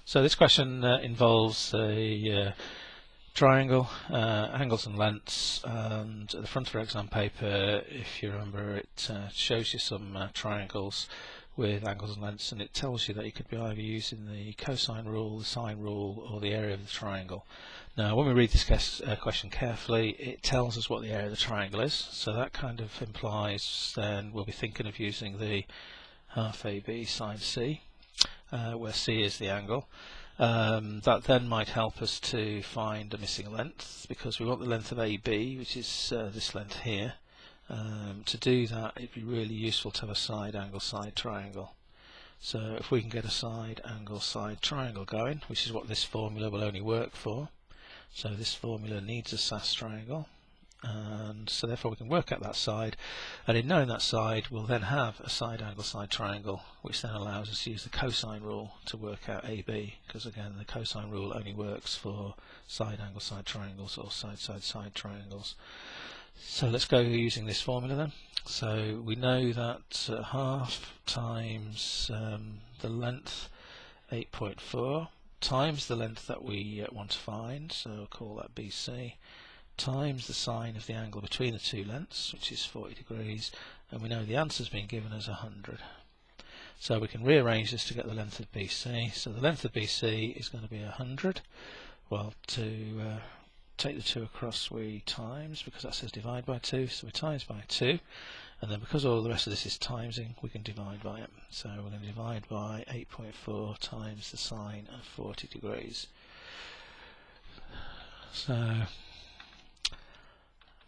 So this question involves a triangle, angles and lengths, and at the front of our exam paper, if you remember, it shows you some triangles with angles and lengths, and it tells you that you could be either using the cosine rule, the sine rule, or the area of the triangle. Now when we read this question carefully, it tells us what the area of the triangle is, so that kind of implies then we'll be thinking of using the half AB sine C, where C is the angle. That then might help us to find a missing length, because we want the length of AB, which is this length here. To do that, it'd be really useful to have a side angle side triangle. So if we can get a side angle side triangle going, which is what this formula will only work for, so this formula needs a SAS triangle, and so therefore we can work out that side, and in knowing that side we'll then have a side angle side triangle, which then allows us to use the cosine rule to work out AB, because again the cosine rule only works for side angle side triangles or side side side triangles. So let's go using this formula then. So we know that half times the length 8.4 times the length that we want to find, so we'll call that BC, times the sine of the angle between the two lengths, which is 40 degrees, and we know the answer has been given as 100. So we can rearrange this to get the length of BC. So the length of BC is going to be 100. Well, to take the 2 across, we times, because that says divide by 2, so we times by 2, and then because all the rest of this is timesing, we can divide by it. So we're going to divide by 8.4 times the sine of 40 degrees. So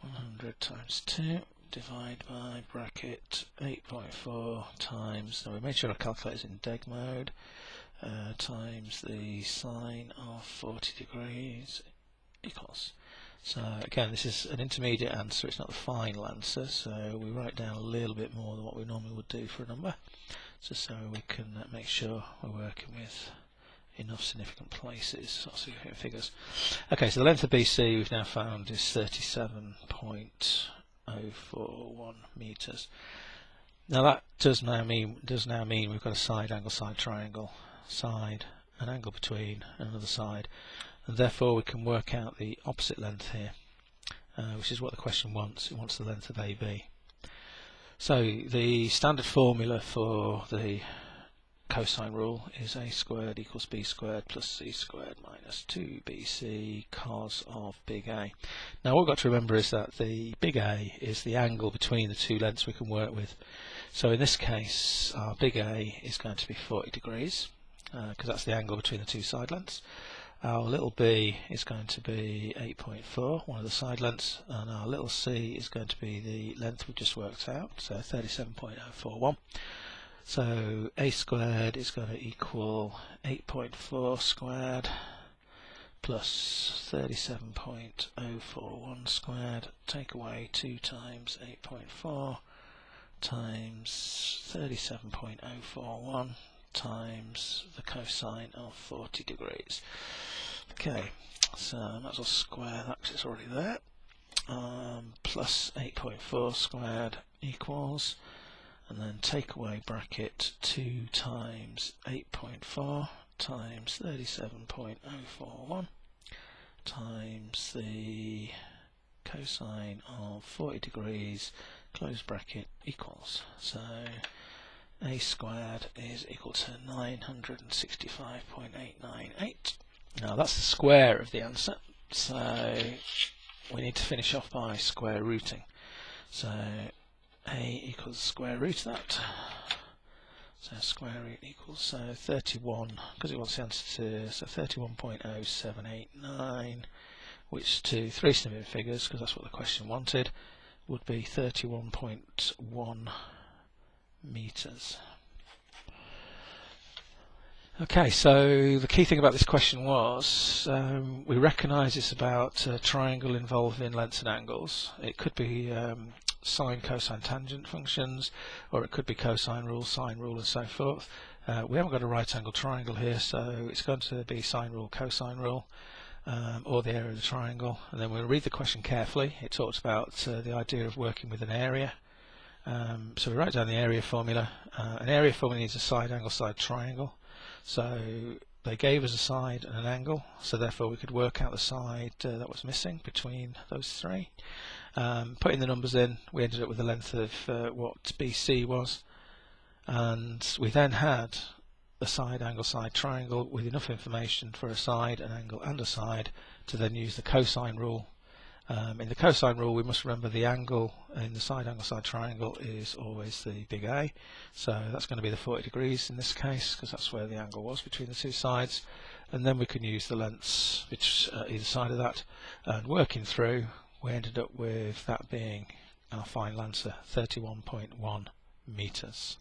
100 times 2, divide by bracket 8.4 times, now we made sure our calculator's in deg mode, times the sine of 40 degrees equals. So again, this is an intermediate answer, it's not the final answer, so we write down a little bit more than what we normally would do for a number, just so we can make sure we're working with enough significant places, or significant figures. Okay, so the length of BC we've now found is 37.041 meters. Now that does now mean we've got a side angle side triangle, side, an angle between, and another side, and therefore we can work out the opposite length here, which is what the question wants. It wants the length of AB. So the standard formula for the cosine rule is a squared equals b squared plus c squared minus 2bc cos of big A. Now what we've got to remember is that the big A is the angle between the two lengths we can work with. So in this case our big A is going to be 40 degrees, because that's the angle between the two side lengths. Our little b is going to be 8.4, one of the side lengths, and our little c is going to be the length we just worked out, so 37.041. So a squared is going to equal 8.4 squared plus 37.041 squared, take away 2 times 8.4 times 37.041 times the cosine of 40 degrees. Okay, so I might as well square that because it's already there. Plus 8.4 squared equals, and then take away bracket 2 times 8.4 times 37.041 times the cosine of 40 degrees, close bracket, equals. So a squared is equal to 965.898. Now that's the square of the answer, so we need to finish off by square rooting. So a equals square root of that, so square root equals 31, because it wants the answer to, so 31.0789, which to three significant figures, because that's what the question wanted, would be 31.1 meters. Okay, so the key thing about this question was we recognise it's about a triangle involving lengths and angles. It could be sine, cosine, tangent functions, or it could be cosine rule, sine rule, and so forth. We haven't got a right angle triangle here, so it's going to be sine rule, cosine rule, or the area of the triangle. And then we'll read the question carefully. It talks about the idea of working with an area. So we write down the area formula. An area formula needs a side angle side triangle. So they gave us a side and an angle, so therefore we could work out the side that was missing between those three. Putting the numbers in, we ended up with the length of what BC was, and we then had a side, angle, side, triangle with enough information for a side, an angle and a side to then use the cosine rule. In the cosine rule, we must remember the angle in the side, angle, side triangle is always the big A, so that's going to be the 40 degrees in this case, because that's where the angle was between the two sides. And then we can use the lengths either side of that, and working through, we ended up with that being our final answer, 31.1 meters.